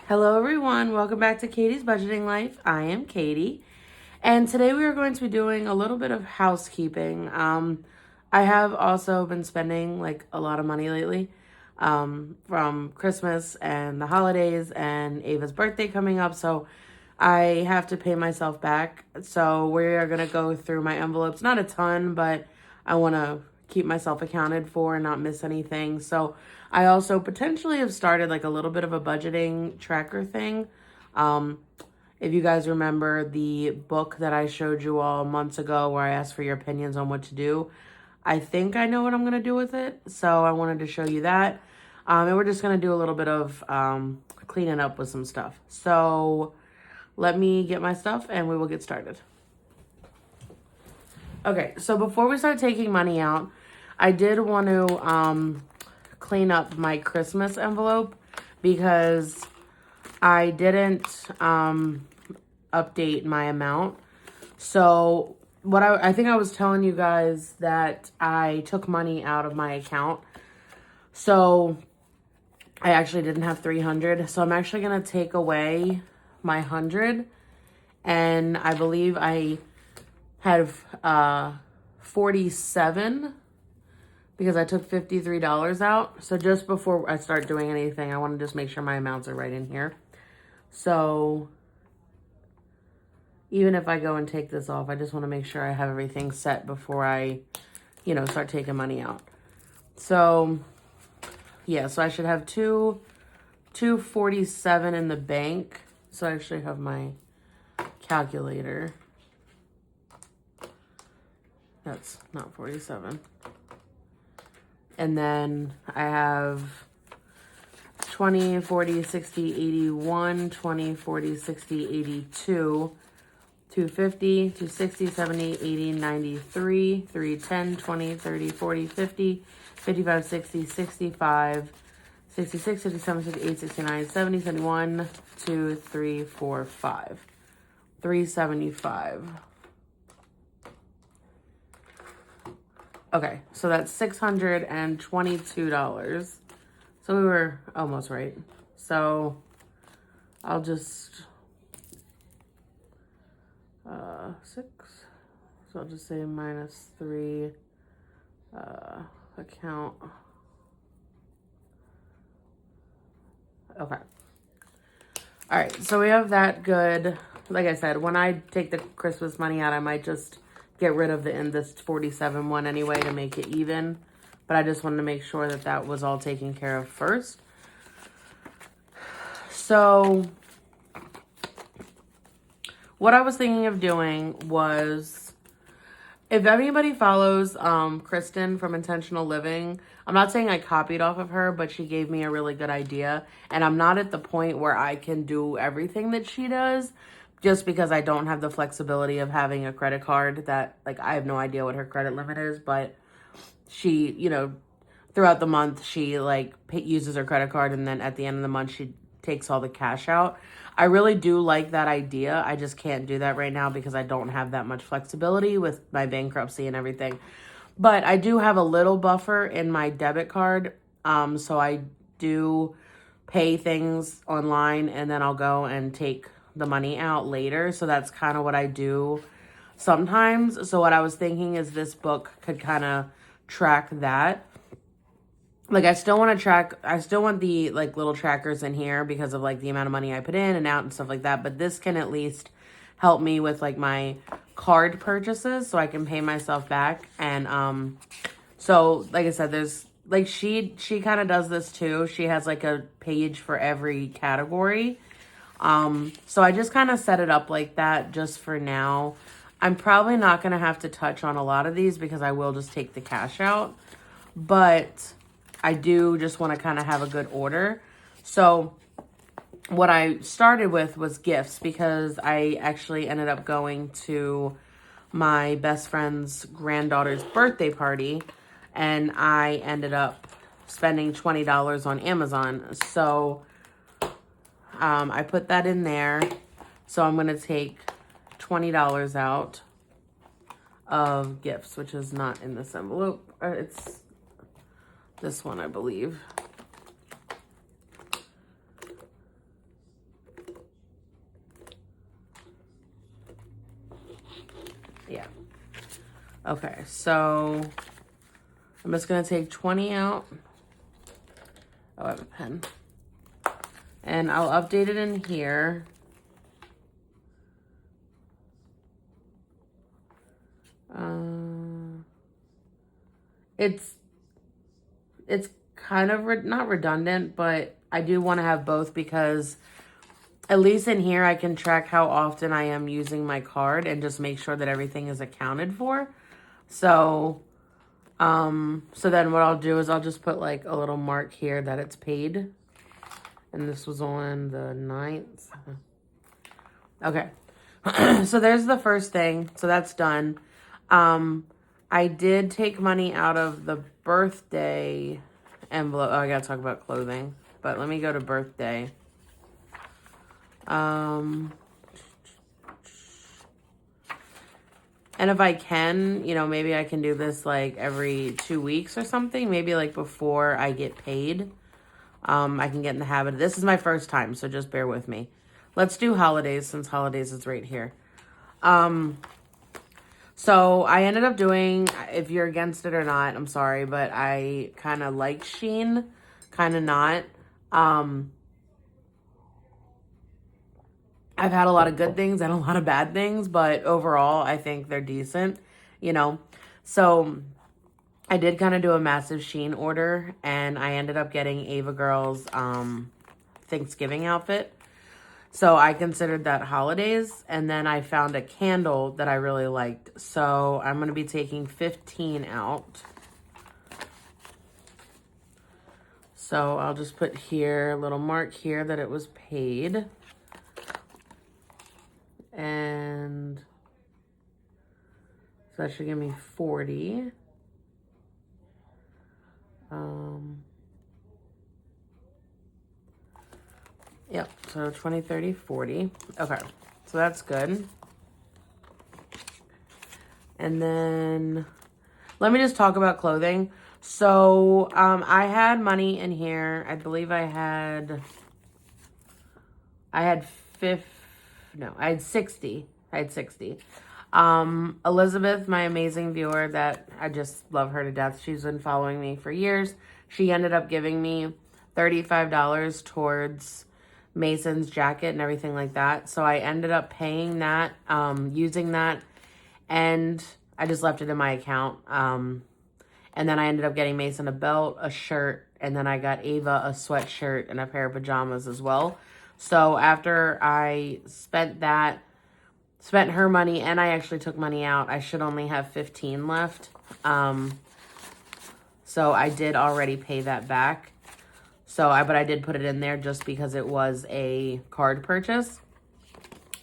Hello everyone, welcome back to Katie's Budgeting Life. I am Katie, and today we are going to be doing a little bit of housekeeping. I have also been spending like a lot of money lately from Christmas and the holidays and Ava's birthday coming up, so I have to pay myself back. So we are going to go through my envelopes, not a ton, but I want to keep myself accounted for and not miss anything. So I also potentially have started like a little bit of a budgeting tracker thing. If you guys remember the book that I showed you all months ago where I asked for your opinions on what to do, I think I know what I'm going to do with it. So I wanted to show you that. And we're just going to do a little bit of cleaning up with some stuff. So let me get my stuff and we will get started. Okay, so before we start taking money out, I did want to clean up my Christmas envelope because I didn't update my amount. So what I think I was telling you guys that I took money out of my account. So I actually didn't have 300. So I'm actually going to take away my 100. And I believe I have 47 because I took $53 out. So just before I start doing anything, I want to just make sure my amounts are right in here. So even if I go and take this off, I just want to make sure I have everything set before I, start taking money out. So yeah, so I should have 247 in the bank. So I actually have my calculator. That's not 47. And then I have 20, 40, 60, 81, 20, 40, 60, 82, 250, 260, 70, 80, 93, 310, 20, 30, 40, 50, 55, 60, 65, 66, 67, 68, 69, 70, 71, 2, 3, 4, 5. 375. Okay, so that's $622. So we were almost right. So I'll just, 6. So I'll just say minus 3, account. Okay. All right, so we have that good. Like I said, when I take the Christmas money out, I might just get rid of this 47 one anyway to make it even. But I just wanted to make sure that that was all taken care of first. So what I was thinking of doing was, if anybody follows Kristen from Intentional Living, I'm not saying I copied off of her, but she gave me a really good idea. And I'm not at the point where I can do everything that she does, just because I don't have the flexibility of having a credit card that, like, I have no idea what her credit limit is, but she, throughout the month, she, like, uses her credit card, and then at the end of the month, she takes all the cash out. I really do like that idea. I just can't do that right now because I don't have that much flexibility with my bankruptcy and everything. But I do have a little buffer in my debit card, so I do pay things online, and then I'll go and take the money out later. So that's kind of what I do sometimes. So what I was thinking is this book could kind of track that. Like, I still want the like little trackers in here because of like the amount of money I put in and out and stuff like that. But this can at least help me with like my card purchases so I can pay myself back. And so like I said, there's like she kind of does this too. She has like a page for every category. So I just kind of set it up like that just for now. I'm probably not going to have to touch on a lot of these because I will just take the cash out, but I do just want to kind of have a good order. So what I started with was gifts, because I actually ended up going to my best friend's granddaughter's birthday party, and I ended up spending $20 on Amazon. So I put that in there. So I'm going to take $20 out of gifts, which is not in this envelope. It's this one, I believe. Yeah. Okay, so I'm just going to take 20 out. Oh, I have a pen. And I'll update it in here. It's kind of not redundant, but I do want to have both because at least in here I can track how often I am using my card and just make sure that everything is accounted for. So, so then what I'll do is I'll just put like a little mark here that it's paid. And this was on the 9th. Okay. So there's the first thing. So that's done. I did take money out of the birthday envelope. Oh, I gotta talk about clothing. But let me go to birthday. And if I can, you know, maybe I can do this like every 2 weeks or something. Maybe like before I get paid. I can get in the habit. This is my first time, so just bear with me. Let's do holidays since holidays is right here. So I ended up doing, if you're against it or not, I'm sorry, but I kind of like Shein, kind of not. I've had a lot of good things and a lot of bad things, but overall, I think they're decent, you know. So I did kind of do a massive Shein order, and I ended up getting Ava Girl's Thanksgiving outfit. So I considered that holidays, and then I found a candle that I really liked. So I'm going to be taking 15 out. So I'll just put here, a little mark here that it was paid. And so that should give me 40. Yep, so 20, 30, 40. Okay, so that's good. And then let me just talk about clothing. So I had money in here. I believe I had 60. I had 60. Elizabeth, my amazing viewer that I just love her to death. She's been following me for years. She ended up giving me $35 towards Mason's jacket and everything like that. So I ended up paying that, using that, and I just left it in my account. And then I ended up getting Mason a belt, a shirt, and then I got Ava a sweatshirt and a pair of pajamas as well. So after I spent her money, and I actually took money out, I should only have 15 left. So I did already pay that back. But I did put it in there just because it was a card purchase.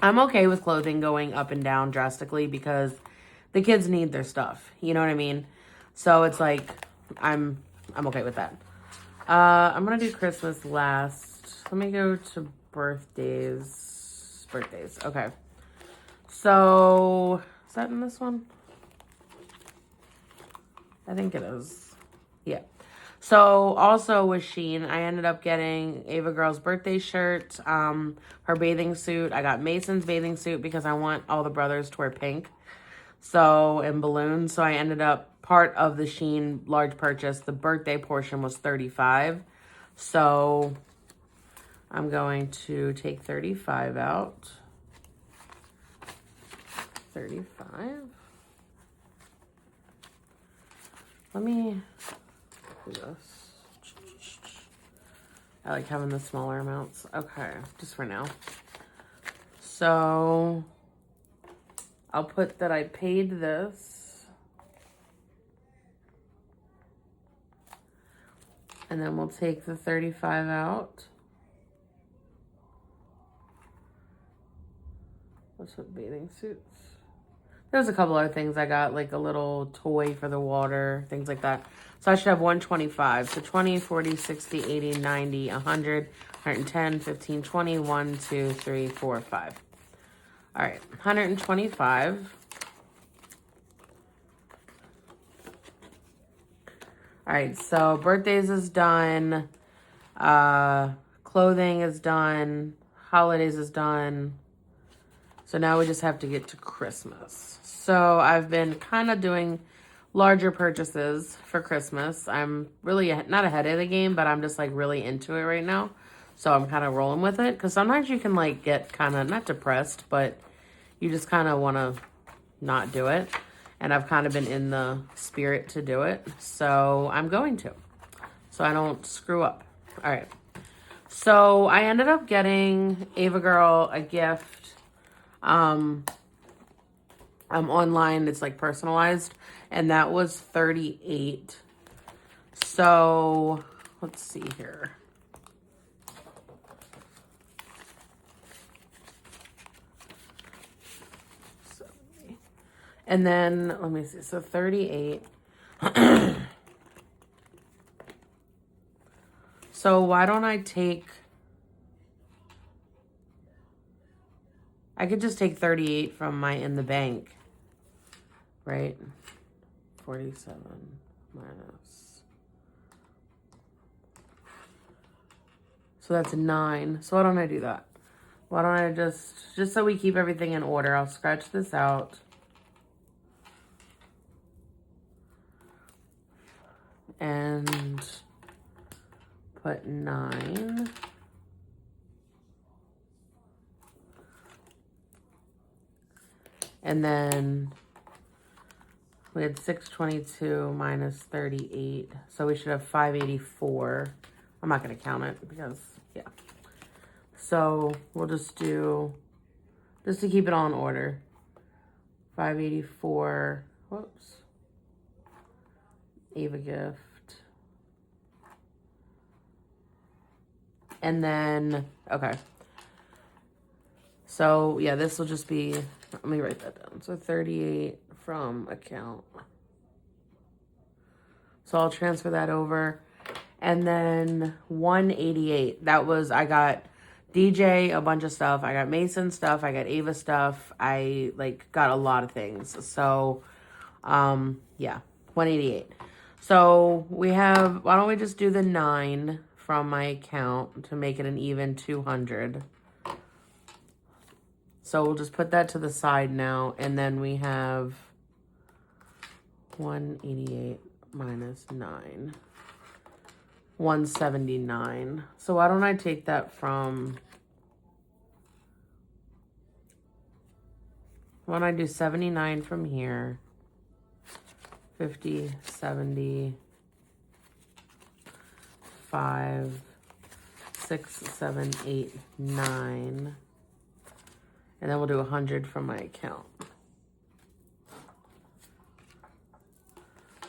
I'm okay with clothing going up and down drastically because the kids need their stuff. You know what I mean? So it's like, I'm okay with that. I'm going to do Christmas last. Let me go to birthdays. Okay. So, is that in this one? I think it is. Yeah. So, also with Shein, I ended up getting Ava Girl's birthday shirt, her bathing suit. I got Mason's bathing suit because I want all the brothers to wear pink. So, and balloons. So, I ended up, part of the Shein large purchase, the birthday portion was $35. So, I'm going to take 35 out. 35. Let me do this. I like having the smaller amounts. Okay, just for now. So I'll put that I paid this. And then we'll take the 35 out. Let's put bathing suits. There's a couple other things I got, like a little toy for the water, things like that. So I should have 125. So 20, 40, 60, 80, 90, 100, 110, 15, 20, 1, 2, 3, 4, 5. All right, 125. All right, so birthdays is done. Clothing is done. Holidays is done. So now we just have to get to Christmas. So I've been kind of doing larger purchases for Christmas. I'm really not ahead of the game, but I'm just like really into it right now. So I'm kind of rolling with it because sometimes you can like get kind of not depressed, but you just kind of want to not do it. And I've kind of been in the spirit to do it. So I'm going to, so I don't screw up. All right. So I ended up getting Ava Girl a gift. Online, it's like personalized, and that was $38. So let's see here. And then let me see. So 38. So why don't I take, I could just take 38 from my in the bank, right? 47 minus. So that's 9. So why don't I do that? Why don't I just so we keep everything in order, I'll scratch this out. And put 9. And then we had 622 minus 38. So we should have 584. I'm not going to count it because, yeah. So we'll just do, just to keep it all in order, 584. Whoops. Ava gift. And then, okay. So, yeah, this will just be, let me write that down. So 38 from account. So I'll transfer that over. And then 188. That was, I got DJ, a bunch of stuff. I got Mason stuff. I got Ava stuff. I, like, got a lot of things. So, yeah, 188. So we have, why don't we just do the 9 from my account to make it an even 200. So we'll just put that to the side now. And then we have 188 minus 9. 179. So why don't I take that from, why don't I do 79 from here? 50, 70, 5, 6, 7, 8, 9. And then we'll do 100 from my account.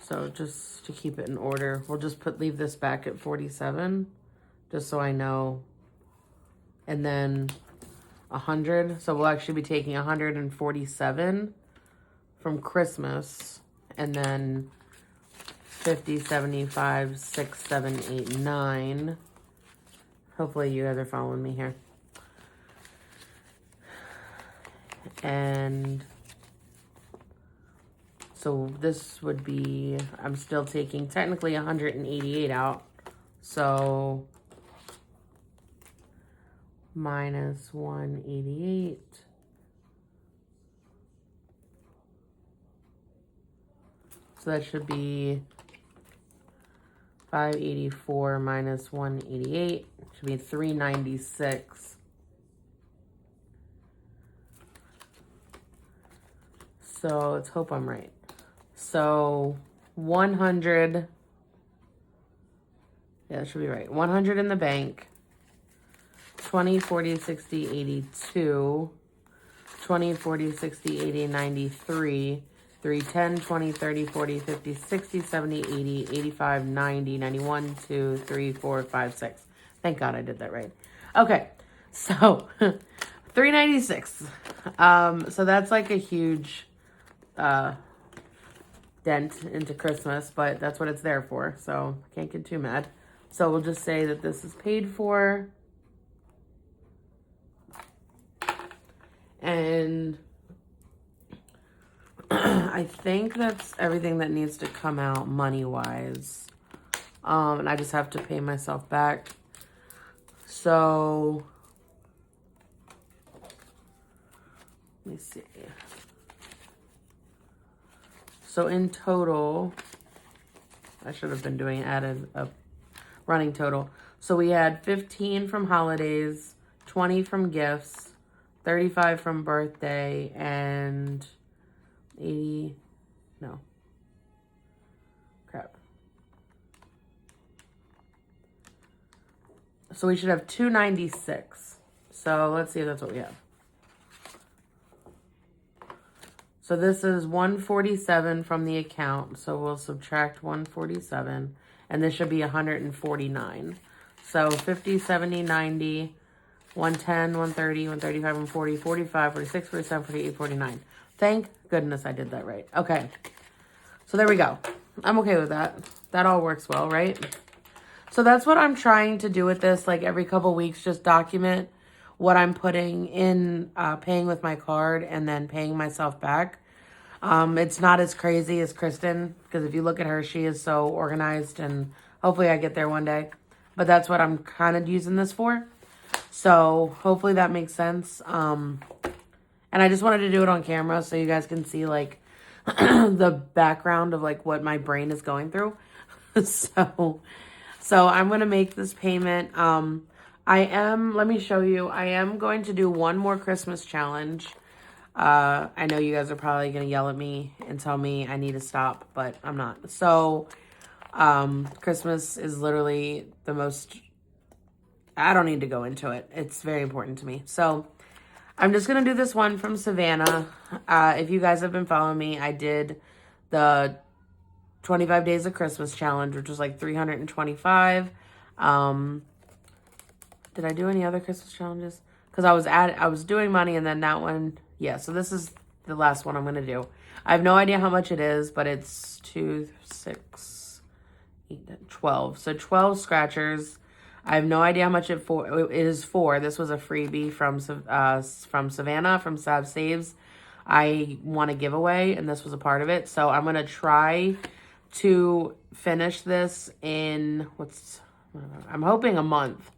So just to keep it in order, we'll just leave this back at 47, just so I know. And then 100. So we'll actually be taking 147 from Christmas. And then 50, 75, 6, 7, 8, 9. Hopefully you guys are following me here. And so this would be, I'm still taking technically 188 out. So minus 188. So that should be 584 minus 188. Should be 396. So let's hope I'm right. So 100. Yeah, that should be right. 100 in the bank. 20, 40, 60, 82. 20, 40, 60, 80, 93. 3, 10, 20, 30, 40, 50, 60, 70, 80, 85, 90, 91, 2, 3, 4, 5, 6. Thank God I did that right. Okay, so 396. So that's like a huge dent into Christmas, but that's what it's there for, so I can't get too mad. So we'll just say that this is paid for. And I think that's everything that needs to come out money-wise. And I just have to pay myself back. So Let me see. So in total, I should have been doing added up running total. So we had 15 from holidays, 20 from gifts, 35 from birthday, and 80, no, crap. So we should have 296. So let's see if that's what we have. So this is 147 from the account. So we'll subtract 147. And this should be 149. So 50, 70, 90, 110, 130, 135, 140, 45, 46, 47, 48, 49. Thank goodness I did that right. Okay. So there we go. I'm okay with that. That all works well, right? So that's what I'm trying to do with this. Like every couple weeks, just document what I'm putting in, paying with my card and then paying myself back. It's not as crazy as Kristen, because if you look at her, she is so organized, and hopefully I get there one day. But that's what I'm kind of using this for. So hopefully that makes sense. And I just wanted to do it on camera so you guys can see like the background of like what my brain is going through. So I'm going to make this payment. Let me show you, I am going to do one more Christmas challenge. I know you guys are probably going to yell at me and tell me I need to stop, but I'm not. So, Christmas is literally the most, I don't need to go into it. It's very important to me. So, I'm just going to do this one from Savannah. If you guys have been following me, I did the 25 Days of Christmas challenge, which was like 325. Did I do any other Christmas challenges? Because I was doing money, and then that one, yeah. So this is the last one I'm gonna do. I have no idea how much it is, but it's 2, 6, 8, 12. So 12 scratchers. I have no idea how much it is for. This was a freebie from Savannah from Sav Saves. I want a giveaway, and this was a part of it. So I'm gonna try to finish this in I'm hoping a month.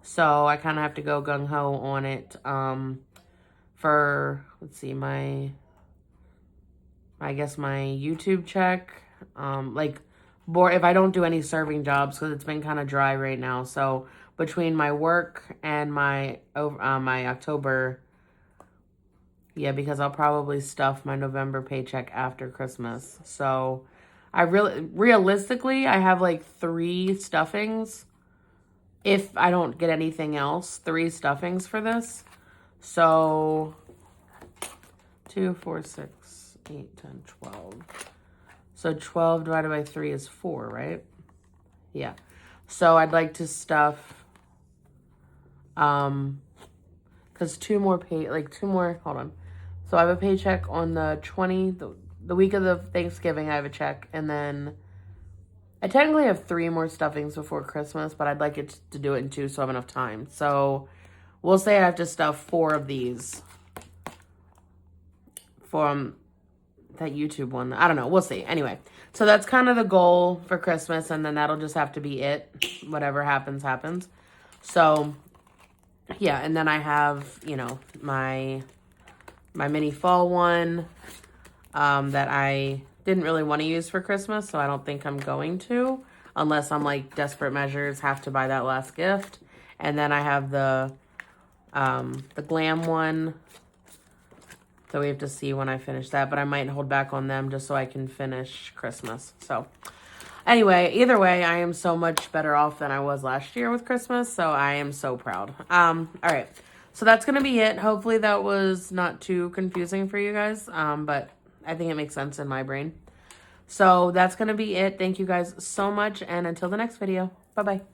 So I kind of have to go gung-ho on it for, let's see, I guess my YouTube check. If I don't do any serving jobs, because it's been kind of dry right now. So between my work and my October, yeah, because I'll probably stuff my November paycheck after Christmas. So realistically, I have like 3 stuffings. If I don't get anything else, 3 stuffings for this. So 2, 4, 6, 8, 10, 12. So 12 divided by 3 is 4, right? Yeah. So I'd like to stuff, because 2 more hold on. So I have a paycheck on the 20, the week of the Thanksgiving, I have a check, and then I technically have 3 more stuffings before Christmas, but I'd like it to do it in 2 so I have enough time. So we'll say I have to stuff 4 of these from that YouTube one. I don't know. We'll see. Anyway, so that's kind of the goal for Christmas, and then that'll just have to be it. Whatever happens, happens. So, yeah, and then I have, my mini fall one that I didn't really want to use for Christmas, so I don't think I'm going to, unless I'm like desperate measures, have to buy that last gift. And then I have the glam one, so we have to see when I finish that, but I might hold back on them just so I can finish Christmas. So anyway, either way, I am so much better off than I was last year with Christmas, so I am so proud. All right, so that's gonna be it. Hopefully that was not too confusing for you guys, but I think it makes sense in my brain. So that's going to be it. Thank you guys so much. And until the next video, bye-bye.